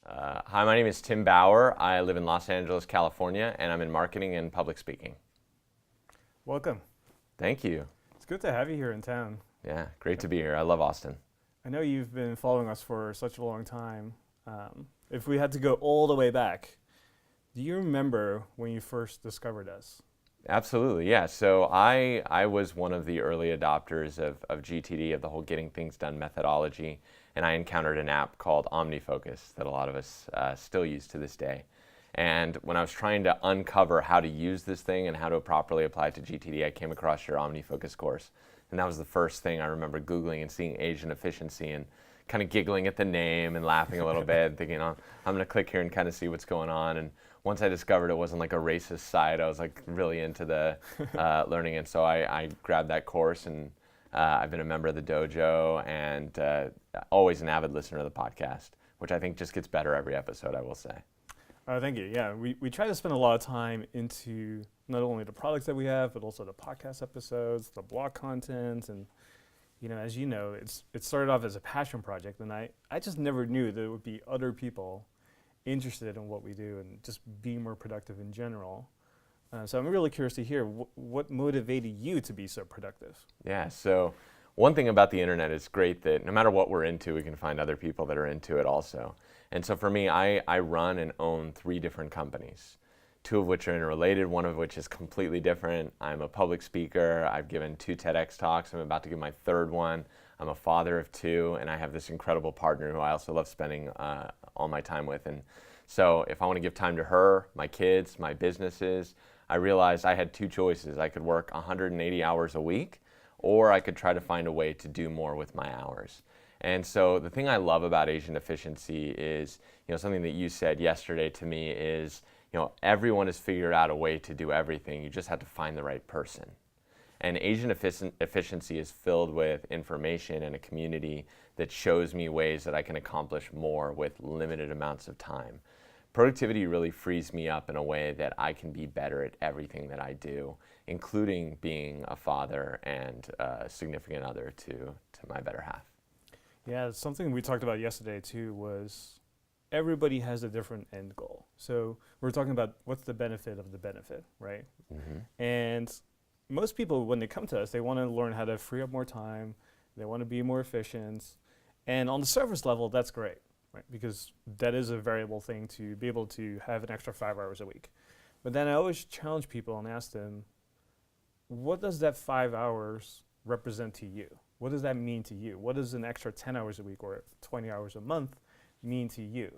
Hi, my name is Tim Bauer. I live in Los Angeles, California, and I'm in marketing and public speaking. Welcome. Thank you. It's good to have you here in town. Yeah, great to be here. I love Austin. I know you've been following us for such a long time. If we had to go all the way back, do you remember when you first discovered us? Absolutely, yeah. So I was one of the early adopters of GTD, of the whole getting things done methodology, and I encountered an app called OmniFocus that a lot of us still use to this day. And when I was trying to uncover how to use this thing and how to properly apply it to GTD, I came across your OmniFocus course. And that was the first thing I remember Googling and seeing Asian efficiency and kind of giggling at the name and laughing a little bit and thinking, oh, I'm going to click here and kind of see what's going on. And once I discovered it wasn't like a racist site, I was like really into the learning. And so I grabbed that course, and I've been a member of the dojo and always an avid listener of the podcast, which I think just gets better every episode, I will say. Thank you. Yeah, we try to spend a lot of time into not only the products that we have, but also the podcast episodes, the blog content, and as you know, it started off as a passion project, and I just never knew that there would be other people interested in what we do and just being more productive in general. So I'm really curious to hear what motivated you to be so productive. Yeah, so one thing about the internet is great that no matter what we're into, we can find other people that are into it also. And so for me, I run and own 3 different companies, 2 of which are interrelated, one of which is completely different. I'm a public speaker. I've given 2 TEDx talks. I'm about to give my 3rd one. I'm a father of 2, and I have this incredible partner who I also love spending all my time with. And so if I want to give time to her, my kids, my businesses, I realized I had 2 choices. I could work 180 hours a week, or I could try to find a way to do more with my hours. And so the thing I love about Asian efficiency is, something that you said yesterday to me is, everyone has figured out a way to do everything. You just have to find the right person. And Asian efficiency is filled with information and a community that shows me ways that I can accomplish more with limited amounts of time. Productivity really frees me up in a way that I can be better at everything that I do, including being a father and a significant other to my better half. Yeah, something we talked about yesterday too was everybody has a different end goal. So we're talking about what's the benefit of the benefit, right? Mm-hmm. And most people, when they come to us, they want to learn how to free up more time. They want to be more efficient. And on the surface level, that's great, right? Because that is a variable thing to be able to have an extra 5 hours a week. But then I always challenge people and ask them, what does that 5 hours represent to you? What does that mean to you? What does an extra 10 hours a week or 20 hours a month mean to you?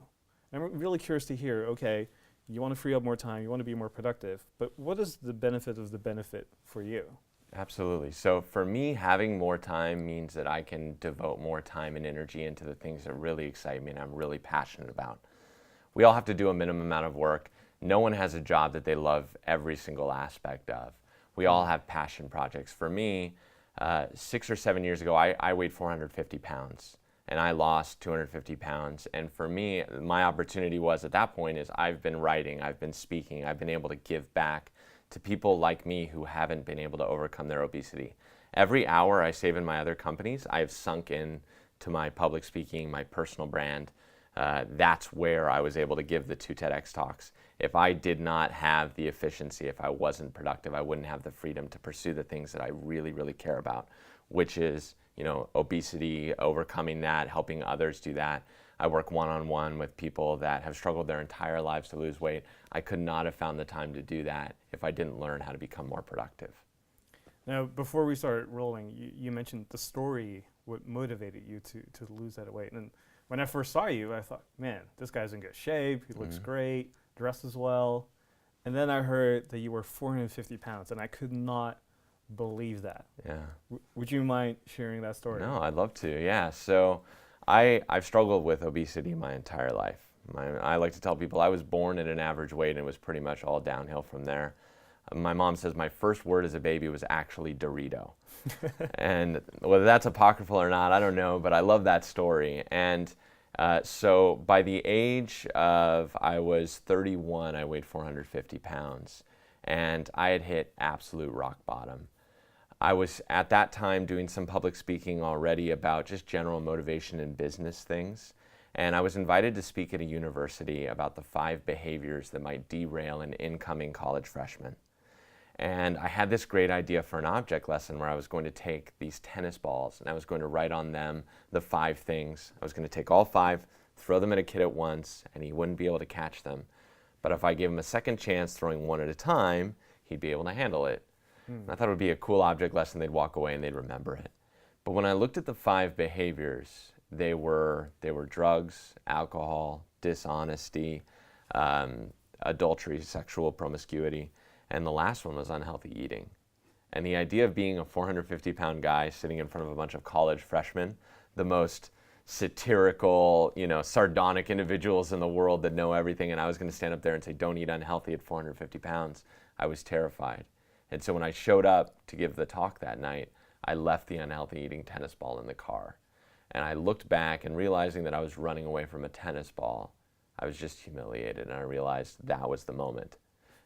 And I'm really curious to hear, okay, you want to free up more time, you want to be more productive, but what is the benefit of the benefit for you? Absolutely. So for me, having more time means that I can devote more time and energy into the things that really excite me and I'm really passionate about. We all have to do a minimum amount of work. No one has a job that they love every single aspect of. We all have passion projects. For me, 6 or 7 years ago, I weighed 450 pounds and I lost 250 pounds. And for me, my opportunity was at that point is I've been writing, I've been speaking, I've been able to give back to people like me who haven't been able to overcome their obesity. Every hour I save in my other companies, I have sunk in to my public speaking, my personal brand. That's where I was able to give the 2 TEDx talks. If I did not have the efficiency, if I wasn't productive, I wouldn't have the freedom to pursue the things that I really, really care about, which is, obesity, overcoming that, helping others do that. I work one-on-one with people that have struggled their entire lives to lose weight. I could not have found the time to do that if I didn't learn how to become more productive. Now, before we start rolling, you mentioned the story, what motivated you to lose that weight. And when I first saw you, I thought, man, this guy's in good shape, he looks great, dresses well. And then I heard that you were 450 pounds, and I could not believe that. Yeah. Would you mind sharing that story? No, I'd love to, yeah. So I've struggled with obesity my entire life. I like to tell people I was born at an average weight and it was pretty much all downhill from there. My mom says my first word as a baby was actually Dorito. And whether that's apocryphal or not, I don't know, but I love that story. And so by the age of, I was 31, I weighed 450 pounds. And I had hit absolute rock bottom. I was at that time doing some public speaking already about just general motivation and business things. And I was invited to speak at a university about the 5 behaviors that might derail an incoming college freshman. And I had this great idea for an object lesson where I was going to take these tennis balls and I was going to write on them the 5 things. I was going to take all 5, throw them at a kid at once, and he wouldn't be able to catch them. But if I gave him a second chance throwing one at a time, he'd be able to handle it. And I thought it would be a cool object lesson. They'd walk away and they'd remember it. But when I looked at the 5 behaviors, they were drugs, alcohol, dishonesty, adultery, sexual promiscuity, and the last one was unhealthy eating. And the idea of being a 450-pound guy sitting in front of a bunch of college freshmen, the most satirical, sardonic individuals in the world that know everything, and I was going to stand up there and say, don't eat unhealthy at 450 pounds, I was terrified. And so when I showed up to give the talk that night, I left the unhealthy eating tennis ball in the car. And I looked back and realizing that I was running away from a tennis ball, I was just humiliated, and I realized that was the moment.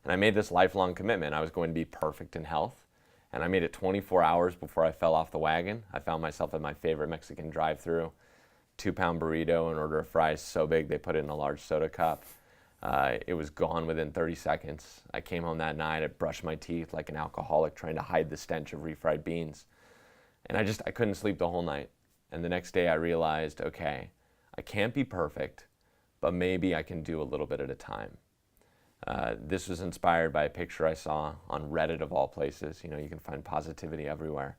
And I made this lifelong commitment. I was going to be perfect in health. And I made it 24 hours before I fell off the wagon. I found myself at my favorite Mexican drive-thru, 2-pound burrito, an order of fries so big they put it in a large soda cup. It was gone within 30 seconds. I came home that night, I brushed my teeth like an alcoholic trying to hide the stench of refried beans. And I couldn't sleep the whole night. And the next day I realized, okay, I can't be perfect, but maybe I can do a little bit at a time. This was inspired by a picture I saw on Reddit of all places. You can find positivity everywhere,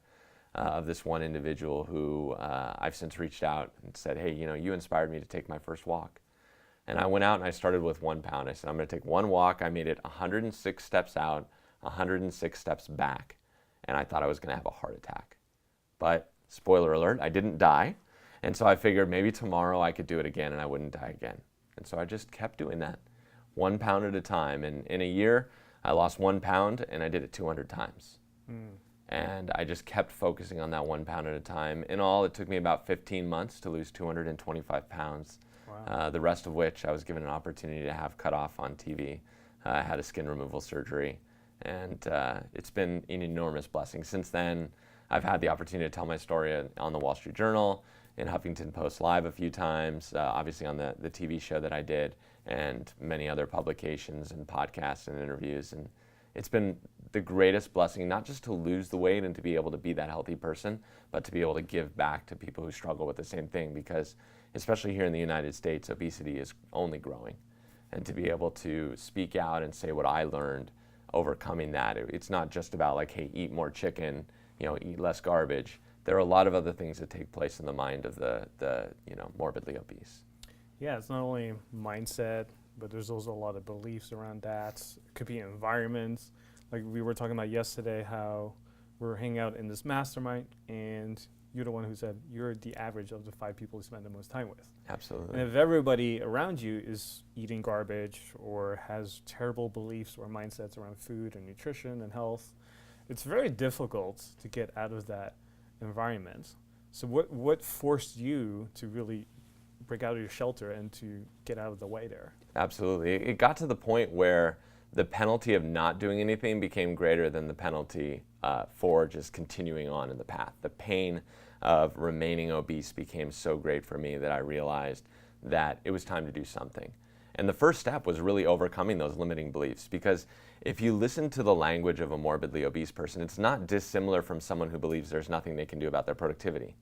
of this one individual who I've since reached out and said, hey, you inspired me to take my first walk. And I went out and I started with 1 pound. I said, I'm going to take 1 walk. I made it 106 steps out, 106 steps back. And I thought I was going to have a heart attack. But spoiler alert, I didn't die. And so I figured maybe tomorrow I could do it again and I wouldn't die again. And so I just kept doing that, 1 pound at a time. And in a year, I lost 1 pound and I did it 200 times. And I just kept focusing on that 1 pound at a time. In all, it took me about 15 months to lose 225 pounds. Wow. The rest of which I was given an opportunity to have cut off on TV. I had a skin removal surgery. And it's been an enormous blessing. Since then, I've had the opportunity to tell my story on the Wall Street Journal, in Huffington Post Live a few times, obviously on the TV show that I did, and many other publications and podcasts and interviews. And it's been the greatest blessing, not just to lose the weight and to be able to be that healthy person, but to be able to give back to people who struggle with the same thing, because especially here in the United States, obesity is only growing. And to be able to speak out and say what I learned overcoming that, it's not just about like, hey, eat more chicken, eat less garbage. There are a lot of other things that take place in the mind of the morbidly obese. Yeah, it's not only mindset, but there's also a lot of beliefs around that. It could be environments. Like we were talking about yesterday, how we were hanging out in this mastermind, and you're the one who said you're the average of the 5 people you spend the most time with. Absolutely. And if everybody around you is eating garbage or has terrible beliefs or mindsets around food and nutrition and health, it's very difficult to get out of that environment. So what forced you to really break out of your shelter and to get out of the way there? Absolutely. It got to the point where the penalty of not doing anything became greater than the penalty for just continuing on in the path. The pain of remaining obese became so great for me that I realized that it was time to do something. And the first step was really overcoming those limiting beliefs, because if you listen to the language of a morbidly obese person, it's not dissimilar from someone who believes there's nothing they can do about their productivity.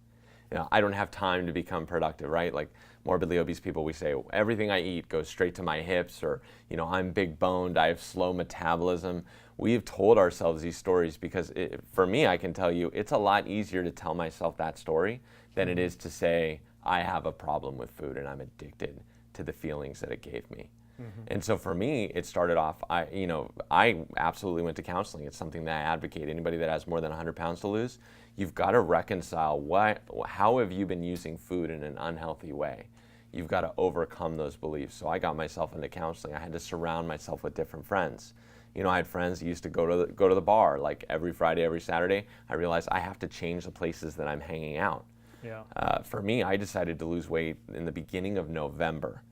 I don't have time to become productive, right? Like morbidly obese people, we say everything I eat goes straight to my hips, or I'm big boned, I have slow metabolism. We've told ourselves these stories because for me, I can tell you, it's a lot easier to tell myself that story than it is to say I have a problem with food and I'm addicted to the feelings that it gave me. Mm-hmm. And so for me, it started off, I absolutely went to counseling. It's something that I advocate. Anybody that has more than 100 pounds to lose, you've got to reconcile how have you been using food in an unhealthy way? You've got to overcome those beliefs. So I got myself into counseling. I had to surround myself with different friends. I had friends that used to go to the bar like every Friday, every Saturday. I realized I have to change the places that I'm hanging out. Yeah. For me, I decided to lose weight in the beginning of November.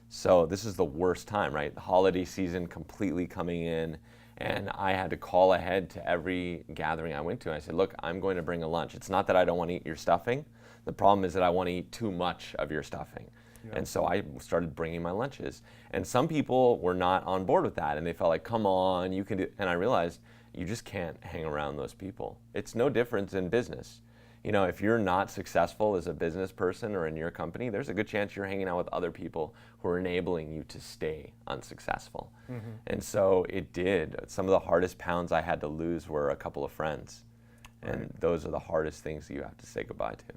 So this is the worst time, right? The holiday season completely coming in, and I had to call ahead to every gathering I went to. I said, look, I'm going to bring a lunch. It's not that I don't want to eat your stuffing. The problem is that I want to eat too much of your stuffing. Yeah. And so I started bringing my lunches. And some people were not on board with that, and they felt like, come on, you can do, and I realized you just can't hang around those people. It's no different in business. You know, if you're not successful as a business person or in your company, there's a good chance you're hanging out with other people who are enabling you to stay unsuccessful. And so it did. Some of the hardest pounds I had to lose were a couple of friends. And those are the hardest things that you have to say goodbye to.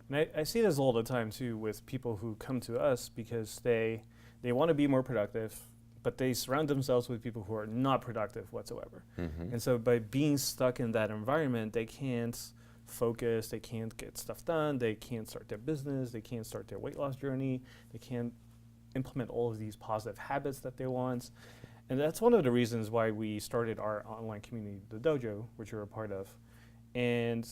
And I see this all the time too with people who come to us because they want to be more productive, but they surround themselves with people who are not productive whatsoever. And so by being stuck in that environment, they can't focus, they can't get stuff done, they can't start their business, they can't start their weight loss journey, they can't implement all of these positive habits that they want. And that's one of the reasons why we started our online community, the Dojo, which you're a part of. And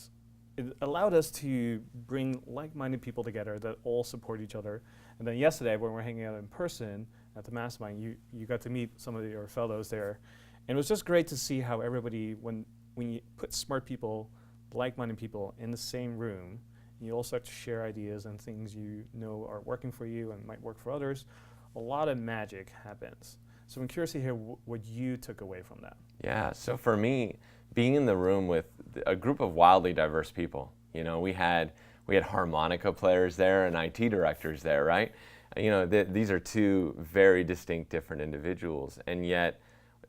it allowed us to bring like-minded people together that all support each other. And then yesterday, when we're hanging out in person at the Mastermind, you got to meet some of your fellows there. And it was just great to see how everybody, when you put smart people, like-minded people in the same room, you all start to share ideas and things you know are working for you and might work for others, a lot of magic happens. So I'm curious to hear what you took away from that. Yeah, so for me, being in the room with a group of wildly diverse people, you know, we had harmonica players there and IT directors there, right? You know, these are two very distinct different individuals, and yet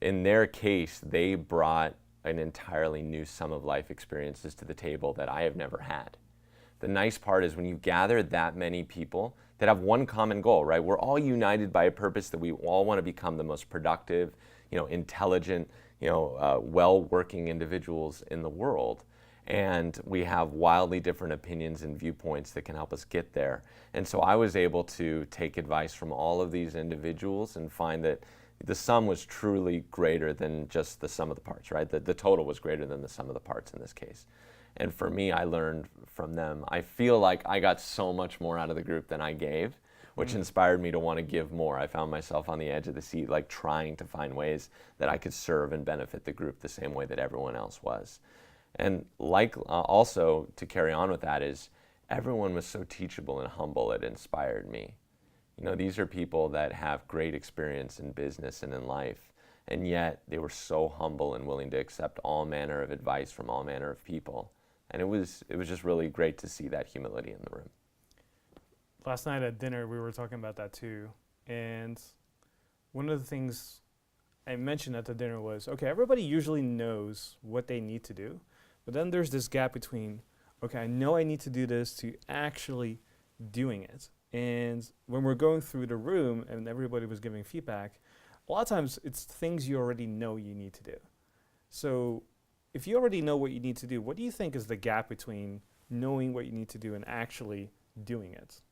in their case, they brought an entirely new sum of life experiences to the table that I have never had. The nice part is when you gather that many people that have one common goal, right? We're all united by a purpose that we all want to become the most productive, you know, intelligent, you know, well-working individuals in the world. And we have wildly different opinions and viewpoints that can help us get there. And so I was able to take advice from all of these individuals and find that the sum was truly greater than just the sum of the parts, right? The total was greater than the sum of the parts in this case. And for me, I learned from them. I feel like I got so much more out of the group than I gave, which inspired me to want to give more. I found myself on the edge of the seat, like trying to find ways that I could serve and benefit the group the same way that everyone else was. And like also to carry on with that is everyone was so teachable and humble, it inspired me. You know, these are people that have great experience in business and in life, and yet they were so humble and willing to accept all manner of advice from all manner of people. And it was just really great to see that humility in the room. Last night at dinner, we were talking about that too. And one of the things I mentioned at the dinner was, okay, everybody usually knows what they need to do, but then there's this gap between, okay, I know I need to do this to actually doing it. And when we're going through the room and everybody was giving feedback, a lot of times it's things you already know you need to do. So if you already know what you need to do, what do you think is the gap between knowing what you need to do and actually doing it?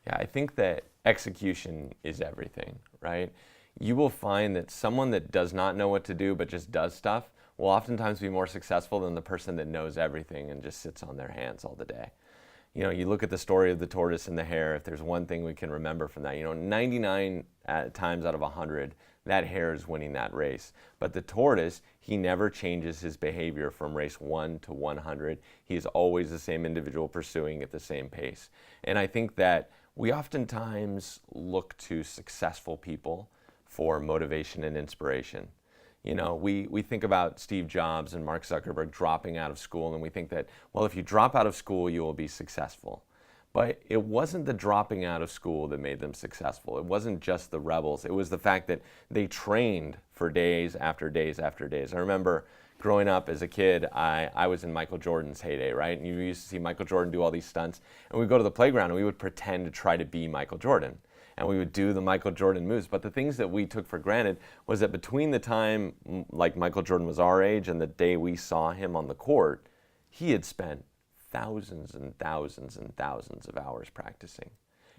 Yeah, I think that execution is everything, right? You will find that someone that does not know what to do but just does stuff will oftentimes be more successful than the person that knows everything and just sits on their hands all the day. You know, you look at the story of the tortoise and the hare, if there's one thing we can remember from that, you know, 99 times out of 100, that hare is winning that race. But the tortoise, he never changes his behavior from race 1 to 100. He is always the same individual pursuing at the same pace. And I think that we oftentimes look to successful people for motivation and inspiration. You know, we think about Steve Jobs and Mark Zuckerberg dropping out of school, and we think that, well, if you drop out of school, you will be successful. But it wasn't the dropping out of school that made them successful. It wasn't just the rebels. It was the fact that they trained for days after days after days. I remember growing up as a kid, I was in Michael Jordan's heyday, right? And you used to see Michael Jordan do all these stunts, and we'd go to the playground and we would pretend to try to be Michael Jordan. And we would do the Michael Jordan moves. But the things that we took for granted was that between the time like Michael Jordan was our age and the day we saw him on the court, he had spent thousands and thousands and thousands of hours practicing.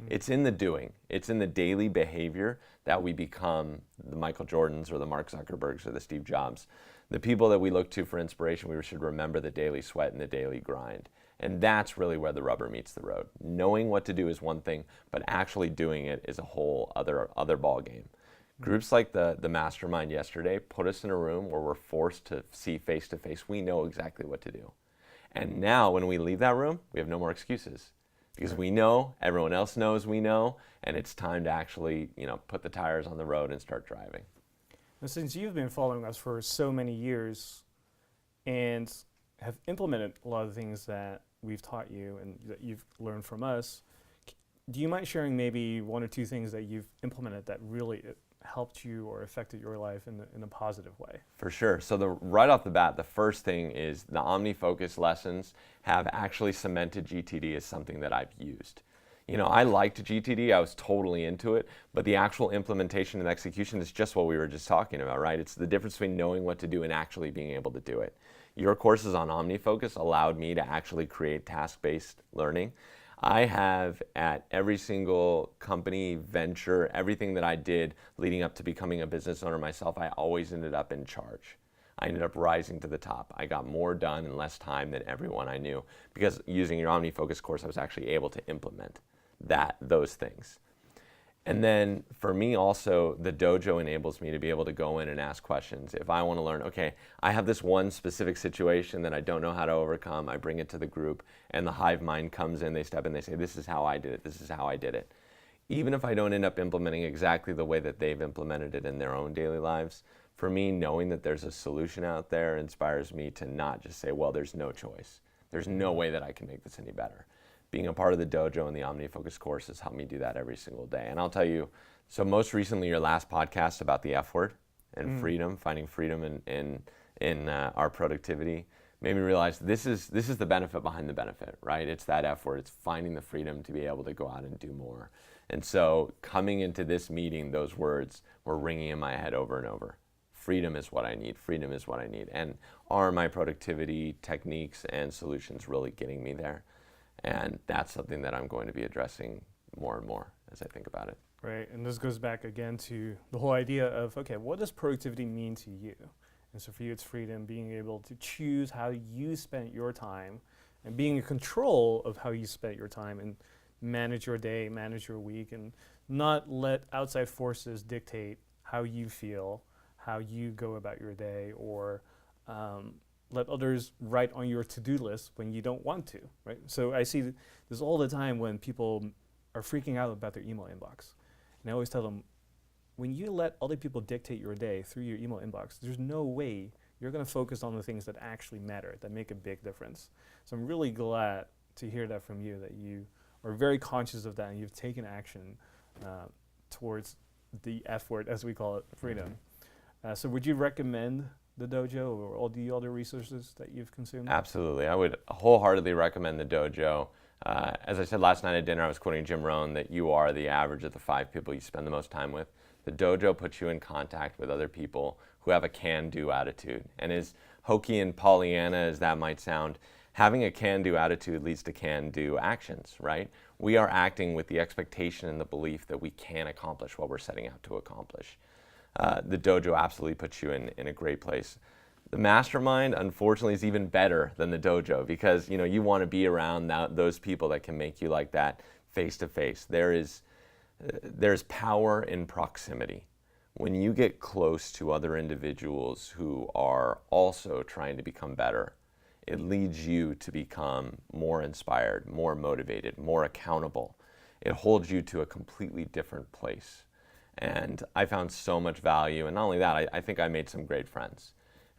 It's in the doing. It's in the daily behavior that we become the Michael Jordans or the Mark Zuckerbergs or the Steve Jobs. The people that we look to for inspiration, we should remember the daily sweat and the daily grind. And that's really where the rubber meets the road. Knowing what to do is one thing, but actually doing it is a whole other ball game. Groups like the Mastermind yesterday put us in a room where we're forced to see face to face. We know exactly what to do. And now when we leave that room, we have no more excuses. because we know, everyone else knows we know, and it's time to actually, put the tires on the road and start driving. And since you've been following us for so many years and have implemented a lot of the things that we've taught you and that you've learned from us, do you mind sharing maybe one or two things that you've implemented that really helped you or affected your life in a positive way? For sure. So right off the bat, the first thing is the OmniFocus lessons have actually cemented GTD as something that I've used. I liked GTD, I was totally into it, but the actual implementation and execution is just what we were just talking about, right? It's the difference between knowing what to do and actually being able to do it. Your courses on OmniFocus allowed me to actually create task-based learning. I have, at every single company, venture, everything that I did leading up to becoming a business owner myself, I always ended up in charge. I ended up rising to the top. I got more done in less time than everyone I knew, because using your OmniFocus course, I was actually able to implement those things. And then for me also, the dojo enables me to be able to go in and ask questions. If I want to learn, okay, I have this one specific situation that I don't know how to overcome, I bring it to the group, and the hive mind comes in, they step in, they say, this is how I did it, this is how I did it. Even if I don't end up implementing exactly the way that they've implemented it in their own daily lives, for me, knowing that there's a solution out there inspires me to not just say, well, there's no choice. There's no way that I can make this any better. Being a part of the dojo and the OmniFocus course has helped me do that every single day. And I'll tell you, so most recently, your last podcast about the F word and freedom, finding freedom in our productivity, made me realize this is the benefit behind the benefit, right? It's that F word. It's finding the freedom to be able to go out and do more. And so coming into this meeting, those words were ringing in my head over and over. Freedom is what I need. Freedom is what I need. And are my productivity techniques and solutions really getting me there? And that's something that I'm going to be addressing more and more as I think about it. Right, and this goes back again to the whole idea of, okay, what does productivity mean to you? And so for you, it's freedom, being able to choose how you spend your time and being in control of how you spend your time and manage your day, manage your week, and not let outside forces dictate how you feel, how you go about your day, or let others write on your to-do list when you don't want to, right? So I see this all the time when people are freaking out about their email inbox. And I always tell them, when you let other people dictate your day through your email inbox, there's no way you're going to focus on the things that actually matter, that make a big difference. So I'm really glad to hear that from you, that you are very conscious of that and you've taken action towards the F word, as we call it, freedom. So would you recommend the dojo or all the other resources that you've consumed? Absolutely. I would wholeheartedly recommend the dojo. As I said last night at dinner, I was quoting Jim Rohn that you are the average of the 5 people you spend the most time with. The dojo puts you in contact with other people who have a can-do attitude. And as hokey and Pollyanna as that might sound, having a can-do attitude leads to can-do actions, right? We are acting with the expectation and the belief that we can accomplish what we're setting out to accomplish. The dojo absolutely puts you in a great place. The mastermind, unfortunately, is even better than the dojo because you want to be around those people that can make you like that face to face. There's power in proximity. When you get close to other individuals who are also trying to become better, it leads you to become more inspired, more motivated, more accountable. It holds you to a completely different place. And I found so much value. And not only that, I think I made some great friends.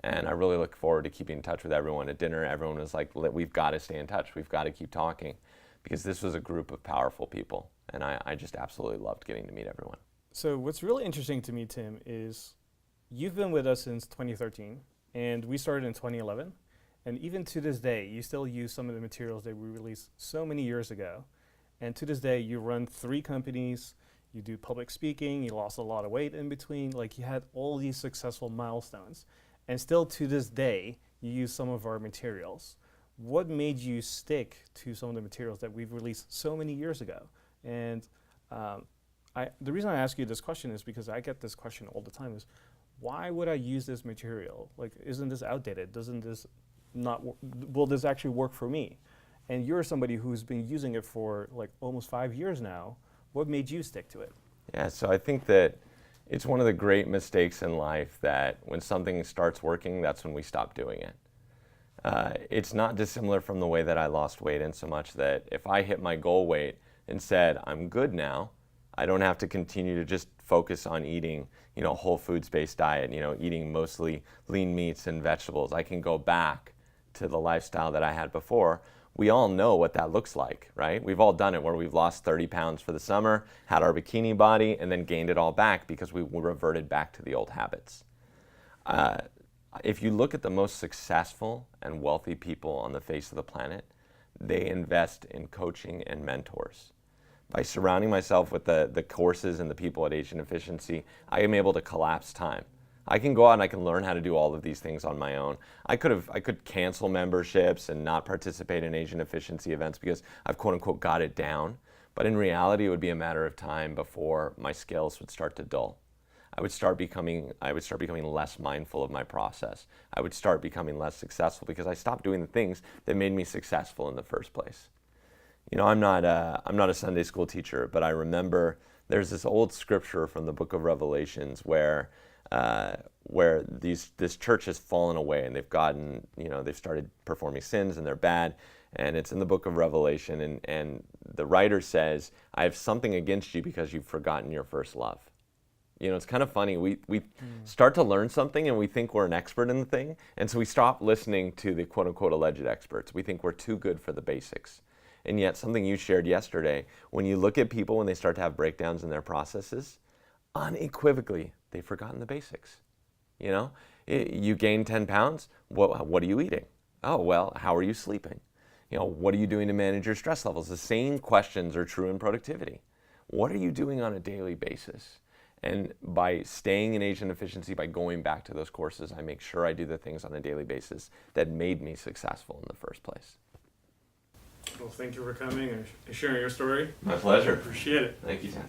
And I really look forward to keeping in touch with everyone. At dinner, everyone was like, we've got to stay in touch. We've got to keep talking. Because this was a group of powerful people. And I just absolutely loved getting to meet everyone. So what's really interesting to me, Tim, is you've been with us since 2013. And we started in 2011. And even to this day, you still use some of the materials that we released so many years ago. And to this day, you run 3 companies. You do public speaking, you lost a lot of weight in between, like you had all these successful milestones. And still to this day, you use some of our materials. What made you stick to some of the materials that we've released so many years ago? And the reason I ask you this question is because I get this question all the time is, why would I use this material? Like, isn't this outdated? Doesn't this not, will this actually work for me? And you're somebody who's been using it for like almost 5 years now. What made you stick to it? Yeah, so I think that it's one of the great mistakes in life that when something starts working, that's when we stop doing it. It's not dissimilar from the way that I lost weight, in so much that if I hit my goal weight and said, I'm good now, I don't have to continue to just focus on eating, whole foods-based diet, eating mostly lean meats and vegetables. I can go back to the lifestyle that I had before. We all know what that looks like, right? We've all done it, where we've lost 30 pounds for the summer, had our bikini body, and then gained it all back because we reverted back to the old habits. If you look at the most successful and wealthy people on the face of the planet, they invest in coaching and mentors. By surrounding myself with the courses and the people at Asian Efficiency, I am able to collapse time. I can go out and I can learn how to do all of these things on my own. I could cancel memberships and not participate in Asian Efficiency events because I've quote unquote got it down. But in reality, it would be a matter of time before my skills would start to dull. I would start becoming less mindful of my process. I would start becoming less successful because I stopped doing the things that made me successful in the first place. I'm not a Sunday school teacher, but I remember there's this old scripture from the book of Revelations where this church has fallen away and they've started performing sins and they're bad. And it's in the book of Revelation, and the writer says, I have something against you because you've forgotten your first love. It's kind of funny. We start to learn something and we think we're an expert in the thing. And so we stop listening to the quote unquote alleged experts. We think we're too good for the basics. And yet something you shared yesterday, when you look at people when they start to have breakdowns in their processes, unequivocally, they've forgotten the basics. You gain 10 pounds, what are you eating? Oh, well, how are you sleeping? What are you doing to manage your stress levels? The same questions are true in productivity. What are you doing on a daily basis? And by staying in Asian Efficiency, by going back to those courses, I make sure I do the things on a daily basis that made me successful in the first place. Well, thank you for coming and sharing your story. My pleasure. Appreciate it. Thank you, Tim.